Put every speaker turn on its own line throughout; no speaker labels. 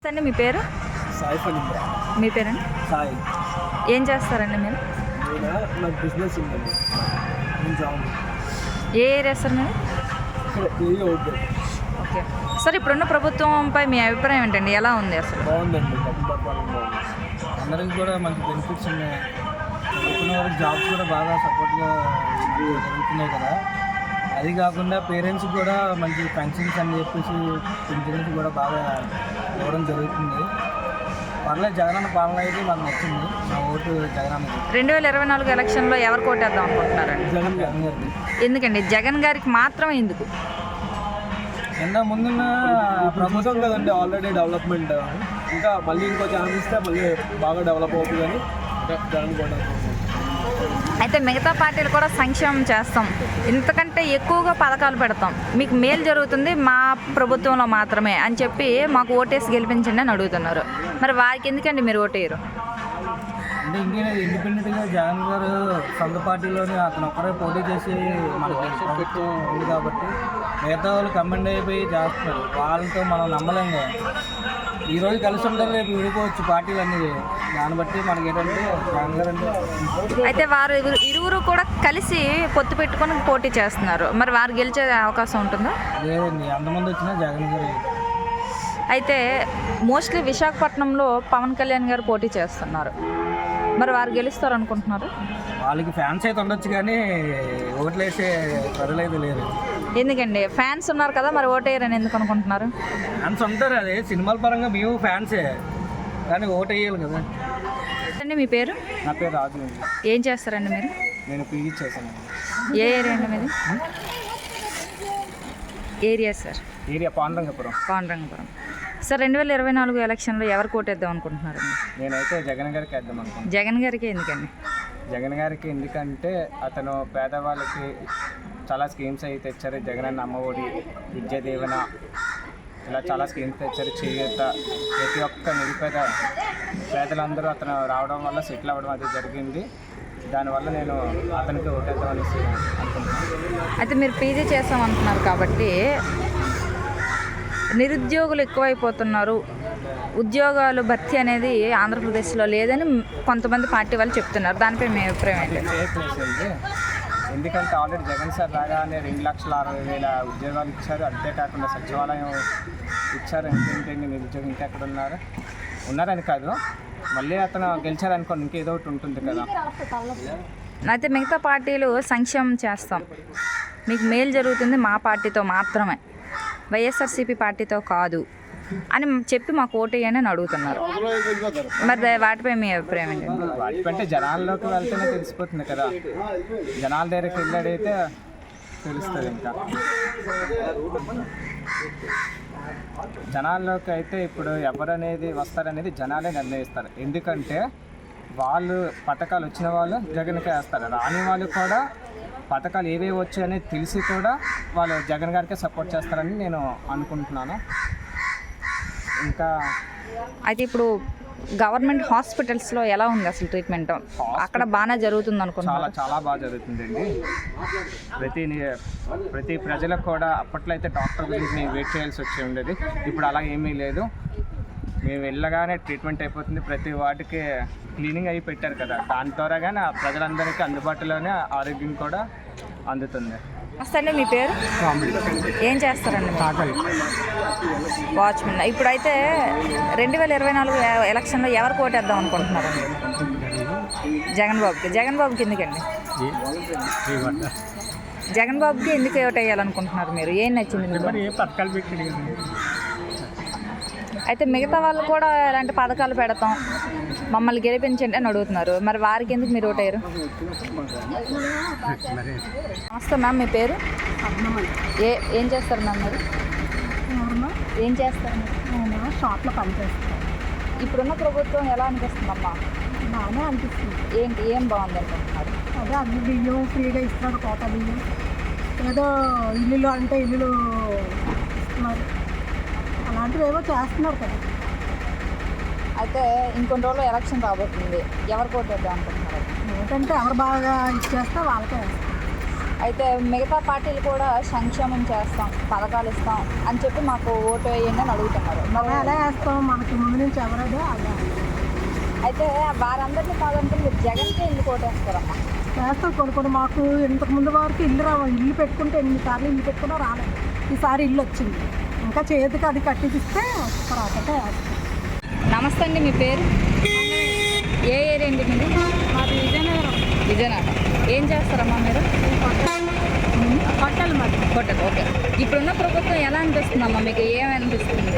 అండి మీ పేరు?
సాయి ఫణీంద్ర.
మీ పేరండి?
సాయి.
ఏం చేస్తారండి మీరు?
నాకు బిజినెస్ ఉందండి. నేను జాబ్.
ఏ ఏరియా సార్ మీరు?
Area okay.
ఓకే సార్, ఇప్పుడున్న ప్రభుత్వంపై మీ అభిప్రాయం ఏంటండి? ఎలా ఉంది అసలు?
బాగుందండి, డబ్బు పరిపాలన బాగుంది. అందరికి కూడా మంచి బెనిఫిట్స్ ఉన్నాయి. చదువుకున్న వాళ్ళకి జాబ్స్ కూడా బాగా సపోర్ట్గా జరుగుతున్నాయి కదా. అది కాకుండా పేరెంట్స్ కూడా మంచి పెన్షన్స్ అని చెప్పేసి పెన్షన్స్ కూడా బాగా ఇవ్వడం జరుగుతుంది. పర్లేదు, జగనన్న పాలన అయితే నాకు నచ్చింది. నా ఓటు జగనన్న.
2024 ఎలక్షన్లో ఎవరు కోటేద్దాం అనుకుంటున్నారండి?
జగన్ గారిని.
ఎందుకండి జగన్ గారికి మాత్రం ఎందుకు?
ముందున్న ప్రభుత్వం కదండి ఆల్రెడీ డెవలప్మెంట్. ఇంకా మళ్ళీ ఇంకో ఛాన్స్ ఇస్తే మళ్ళీ బాగా డెవలప్ అవుతుంది అని జగన్ కూడా.
అయితే మిగతా పార్టీలు కూడా సంక్షేమం చేస్తాం, ఇంతకంటే ఎక్కువగా పథకాలు పెడతాం, మీకు మేలు జరుగుతుంది మా ప్రభుత్వంలో మాత్రమే అని చెప్పి మాకు ఓటేసి గెలిపించండి అని అడుగుతున్నారు. మరి వారికి ఎందుకండి మీరు ఓటేయరు?
అంటే ఇంకేది ఇండిపెండెంట్గా జగన్ గారు సొంత పార్టీలోనే అతను ఒక్కరే పోటీ చేసి మనకి ప్రభుత్వం ఉంది కాబట్టి మిగతా వాళ్ళు కమెండ్ అయిపోయి చేస్తున్నారు. వాళ్ళతో మనం నమ్మలేం కదా. ఈరోజు కలిసి ఉంటారు, రేపు విడిపోవచ్చు పార్టీలు అన్నీ. దాన్ని బట్టి మనకి ఏంటంటే జగన్ గారు అంటే.
అయితే వారు ఇరువురు కూడా కలిసి పొత్తు పెట్టుకొని పోటీ చేస్తున్నారు, మరి వారు గెలిచే అవకాశం ఉంటుందా?
లేదండి, ఎంతమంది వచ్చినా జగన్ గారు.
అయితే మోస్ట్లీ విశాఖపట్నంలో పవన్ కళ్యాణ్ గారు పోటీ చేస్తున్నారు, మరి వారు గెలుస్తారు అనుకుంటున్నారు?
వాళ్ళకి ఫ్యాన్స్ అయితే ఉండొచ్చు కానీ ఓట్లు వేసే ప్రజలైతే లేరు.
ఎందుకండి ఫ్యాన్స్ ఉన్నారు కదా, మరి ఓటేయరని ఎందుకు అనుకుంటున్నారు?
ఫ్యాన్స్ ఉంటారు, అదే సినిమాల పరంగా మేము ఫ్యాన్సే కానీ ఓటు వేయాలి కదా.
అండి మీ పేరు?
నా పేరు రాజు అండి.
ఏం చేస్తారండి మీరు?
నేను పీజీ చేశాను.
ఏ ఏరియా అండి మీది? Area sir?
Area Pandurangapuram.
Pandurangapuram. Sir 2024 ఎలక్షన్లో ఎవరు కోటేద్దాం అనుకుంటున్నారండి?
నేనైతే జగన్ గారికి వేద్దాం అనుకుంటున్నాను.
జగన్ గారికి ఎందుకండి?
జగన్ గారికి ఎందుకంటే అతను పేదవాళ్ళకి చాలా స్కీమ్స్ అయితే తెచ్చారు. జగనన్న అమ్మఒడి, విద్యా దీవెన, ఇలా చాలా స్కీమ్స్ తెచ్చారు. చేయూత, ప్రతి ఒక్క నిరుపేద పేదలందరూ అతను రావడం వల్ల సెటిల్ అవ్వడం అది జరిగింది. దానివల్ల నేను అతనికి ఓటేద్దాం అనేసి అనుకుంటున్నాను.
అయితే మీరు పీజీ చేస్తాం అంటున్నారు కాబట్టి నిరుద్యోగులు ఎక్కువైపోతున్నారు, ఉద్యోగాలు భర్తీ అనేది ఆంధ్రప్రదేశ్లో లేదని కొంతమంది పార్టీ వాళ్ళు చెప్తున్నారు. దానిపై మీ అభిప్రాయం ఏంటి?
ఎందుకంటే ఆల్రెడీ జగన్ సార్ రాగానే 2,60,000 ఉద్యోగాలు ఇచ్చారు. అంతేకాకుండా సచివాలయం ఇచ్చారు. ఇంకేంటండి నిరుద్యోగం ఇంకెక్కడ ఉన్నారని కాదు, మళ్ళీ అతను గెలిచారనుకోండి ఇంకేదో ఒకటి ఉంటుంది కదా.
అయితే మిగతా పార్టీలు సంక్షేమం చేస్తాం, మీకు మేలు జరుగుతుంది మా పార్టీతో మాత్రమే, వైఎస్ఆర్సీపీ పార్టీతో కాదు అని చెప్పి మాకు ఓటేయని అని అడుగుతున్నారు. మరి వాటిపై మీ అభిప్రాయం ఏంటండి?
వాటిపంటే జనాల్లోకి వెళ్తేనే తెలిసిపోతుంది కదా. జనాల దగ్గరికి వెళ్ళాడైతే తెలుస్తుంది. ఇంకా జనాల్లోకి అయితే ఇప్పుడు ఎవరనేది వస్తారనేది జనాలే నిర్ణయిస్తారు. ఎందుకంటే వాళ్ళు పథకాలు వచ్చిన వాళ్ళు జగన్కే వేస్తారు, రాని వాళ్ళు కూడా పథకాలు ఏవేవి వచ్చాయనేది తెలిసి కూడా వాళ్ళు జగన్ గారికే సపోర్ట్ చేస్తారని నేను అనుకుంటున్నాను. ఇంకా
అయితే ఇప్పుడు గవర్నమెంట్ హాస్పిటల్స్లో ఎలా ఉంది అసలు ట్రీట్మెంట్? అక్కడ బాగానే జరుగుతుంది అనుకుంటున్నాను.
చాలా బాగా జరుగుతుందండి. ప్రతి ప్రజలకు కూడా అప్పట్లో అయితే డాక్టర్ గురించి వెయిట్ చేయాల్సి వచ్చి ఉండేది. ఇప్పుడు అలా ఏమీ లేదు, మేము వెళ్ళగానే ట్రీట్మెంట్ అయిపోతుంది. ప్రతి వాటికి క్లీనింగ్ అయి పెట్టారు కదా, దాని ద్వారాగానే ప్రజలందరికీ అందుబాటులోనే ఆరోగ్యం కూడా అందుతుంది.
వస్తాండి మీ పేరు? ఏం చేస్తారండి? వాచ్మెన్. ఇప్పుడైతే 2024 ఎలక్షన్లో ఎవరు కోటేద్దాం అనుకుంటున్నారండి? జగన్ బాబుకి. జగన్ బాబుకి ఎందుకండి? జగన్ బాబుకి ఎందుకు ఓటు వేయాలనుకుంటున్నారు మీరు? ఏం నచ్చింది మీకు? అయితే మిగతా వాళ్ళు కూడా ఇలాంటి పథకాలు పెడతాం, మమ్మల్ని గెలిపించండి అని అడుగుతున్నారు, మరి వారికి ఎందుకు మీరు ఓటేయరు? నమస్తే మ్యామ్, మీ పేరు? ఏం చేస్తారు మ్యామ్ మీరు? ఏం చేస్తారు?
షాప్లో పనిచేస్తాను.
ఇప్పుడున్న ప్రభుత్వం ఎలా అనిపిస్తుందమ్మా?
బాగానే అనిపిస్తుంది.
ఏం బాగుంది అనుకుంటున్నారు?
అదే అన్ని బియ్యం ఫ్రీగా ఇస్తున్నారు, కోట బియ్యం. ఏదో ఇల్లులు అంటే ఇల్లులు ఇస్తున్నారు, అలాంటివి ఏవో చేస్తున్నారు కదా.
అయితే ఇంకొన్ని రోజులు ఎలక్షన్ రాబోతుంది, ఎవరు కోటేద్దాం అనుకుంటున్నారు?
ఏంటంటే ఎవరు బాగా ఇచ్చేస్తే వాళ్ళకే వేస్తారు.
అయితే మిగతా పార్టీలు కూడా సంక్షేమం చేస్తాం, పథకాలు ఇస్తాం అని చెప్పి మాకు ఓటు వేయండి అని అడుగుతున్నారు.
మనం ఎలా వేస్తాం, మనకి ముందు నుంచి ఎవరదో అలా
అయితే వారందరినీ కాదంటే మీరు జగన్కే ఎందుకు ఓటేస్తారమ్మా?
వేస్తాం. కొన్ని మాకు ఇంతకు ముందు వరకు ఇల్లు పెట్టుకుంటే ఎన్నిసార్లు ఇల్లు పెట్టుకున్నా రాలేదు. ఈసారి ఇల్లు వచ్చింది, ఇంకా చేతికి అది కట్టిపిస్తే రాకటే వేస్తాం.
నమస్తే అండి, మీ పేరు? ఏ ఏరియా అండి మీది?
మాది విజయనగరం.
విజయనగరం. ఏం చేస్తారమ్మా మీరు?
హోటల్ మాది.
హోటల్. ఓకే. ఇప్పుడున్న ప్రభుత్వం ఎలా అనిపిస్తుందమ్మా మీకు? ఏమనిపిస్తుంది?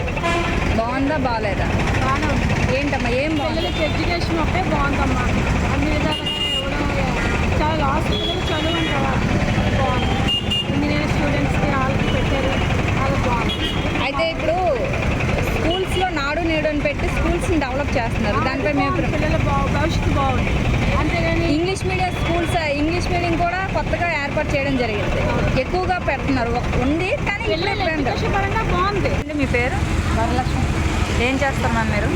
బాగుందా బాగాలేదా?
బాగానే ఉంది.
ఏంటమ్మా ఏం బాగుంది?
పిల్లలకి ఎడ్యుకేషన్ ఒకటే బాగుందమ్మా. అన్ని విధాలుగా ఇవ్వడం చాలా లాస్ట్ పిల్లలు చదువు అంటావా బాగుంది. ఇంజనీరింగ్ స్టూడెంట్స్కి వాళ్ళకి పెట్టారు, వాళ్ళకి బాగుంది.
అయితే ఇప్పుడు స్కూల్స్లో నాడు నేడు అని పెట్టి స్కూల్స్ని డెవలప్ చేస్తున్నారు. దానిపై మేము
పిల్లల భవిష్యత్తు బాగుంది. అంతేగాని
English medium schools, English medium కూడా కొత్తగా ఏర్పాటు చేయడం జరిగింది. ఎక్కువగా పెడుతున్నారు. ఉంది కానీ
పిల్లలు ఎడ్యుకేషన్ పరంగా బాగుంది.
మీ పేరు?
వరలక్ష్మి.
ఏం చేస్తారు మ్యామ్ మీరు?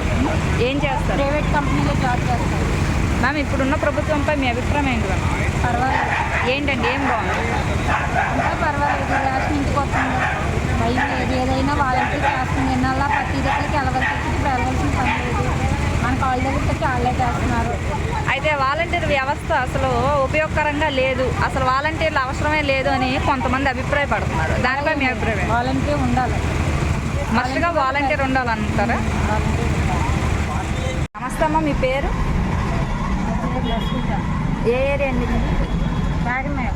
ఏం చేస్తారు?
ప్రైవేట్ కంపెనీలో జాబ్ చేస్తారు.
మ్యామ్ ఇప్పుడున్న ప్రభుత్వంపై మీ అభిప్రాయం ఏంటి మ్యామ్?
పర్వాలేదు,
ఏంటండి ఏం బాగుంది?
ఇంకా పర్వాలేదు. రేషన్ ఇంటికి వస్తుంది, భయం లేదు. ఏదైనా వాళ్ళకి చేస్తుంది. ఎన్నల్లా ప్రతి దగ్గరికి వెళ్ళవలసిన పని లేదు. మన కాళ్ళ దగ్గరికి వాళ్ళే చేస్తున్నారు.
అయితే వాలంటీర్ వ్యవస్థ అసలు ఉపయోగకరంగా లేదు, అసలు వాలంటీర్లు అవసరమే లేదు అని కొంతమంది అభిప్రాయపడుతున్నారు. దానిపై మీ అభిప్రాయం ఏంటి?
వాలంటీర్ ఉండాలి,
మస్ట్గా వాలంటీర్ ఉండాలంటారా? నమస్తే అమ్మ, మీ పేరు? ఏ ఏరియా అండి మీది?
కాకినాడ.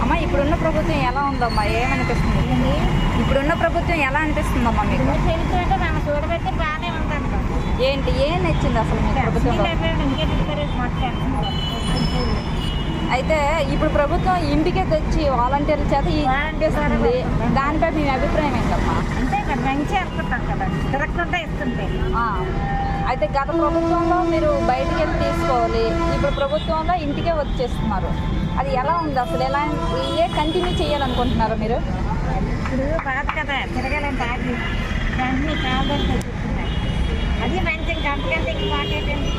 అమ్మ ఇప్పుడున్న ప్రభుత్వం ఎలా ఉందమ్మా? ఏమనిపిస్తుంది? ఇప్పుడున్న ప్రభుత్వం ఎలా అనిపిస్తుందమ్మా మీకు?
తెలుసు మనం చూడబెట్టి బాగానే ఉందంట.
ఏంటి ఏం నచ్చింది అసలు మీకు ప్రభుత్వంలో? అయితే ఇప్పుడు ప్రభుత్వం ఇంటికే తెచ్చి వాలంటీర్ల చేత ఇస్తుంది. దానిపై మీ అభిప్రాయం ఏంటమ్మా?
అంటే మంచి అనుకుంటాం కదా, తిరగకుండా ఇస్తుంది.
అయితే గత ప్రభుత్వంలో మీరు బయటికి వెళ్ళి తీసుకోవాలి, ఇప్పుడు ప్రభుత్వంలో ఇంటికే వచ్చేస్తున్నారు. అది ఎలా ఉంది అసలు? ఎలా ఏ కంటిన్యూ చేయాలనుకుంటున్నారు మీరు?
ఇప్పుడు బాధ కదా, తిరగాలంటే ఆగి దాన్ని కావాలని చెప్తున్నాయి. అది మంచి ఇంకంతకంటే ఇంక మాకేంటండి.